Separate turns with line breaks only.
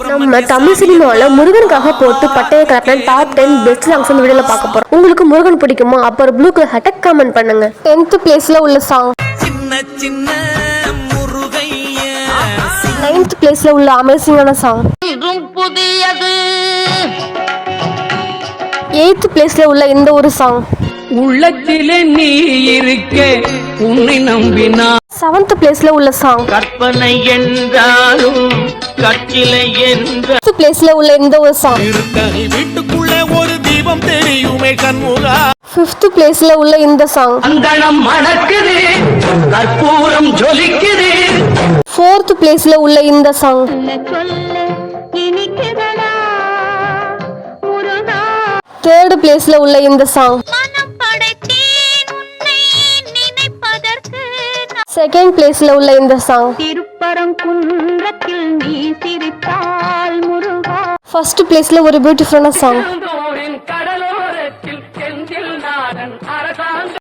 நம்ம தமிழ் சினிமாவில் முருகனுக்காக போட்டு பட்டைய கலப்பின டாப் 10 பெஸ்ட் சாங்ஸ் இந்த வீடியோல பார்க்க போறோம். உங்களுக்கு முருகன் பிடிக்குமா? அப்போ ஒரு ப்ளூ கலர் ஹேட்டை கமெண்ட் பண்ணுங்க. 10th பிளேஸ்ல உள்ள சாங் 9th பிளேஸ்ல உள்ள அமேசிங்கான சாங் 8th பிளேஸ்ல உள்ள இந்த ஒரு சாங்
உள்ளத்திலே நீ இருக்க உன்னை நம்பினா
7th பிளேஸ்ல உள்ள சாங்
கற்பனை என்றாலும் கட்டிலை என்ற
5th பிளேஸ்ல உள்ள இந்த ஒரு சாங்
வீட்டுக்குள்ளே ஒரு தீபம் தெரியுமே கண்முகா
5th பிளேஸ்ல உள்ள இந்த சாங்
அங்கணம் மணக்குது கற்பூரம் ஜொலிக்குது
4th பிளேஸ்ல உள்ள இந்த சாங் 3rd பிளேஸ்ல உள்ள இந்த சாங் 2nd பிளேஸ்ல உள்ள இந்த சாங்
திருப்பரங்குன்றத்தில் நீ சிரித்தால் முருகா
1st பிளேஸ்ல ஒரு பியூட்டிஃபுல்லான சாங்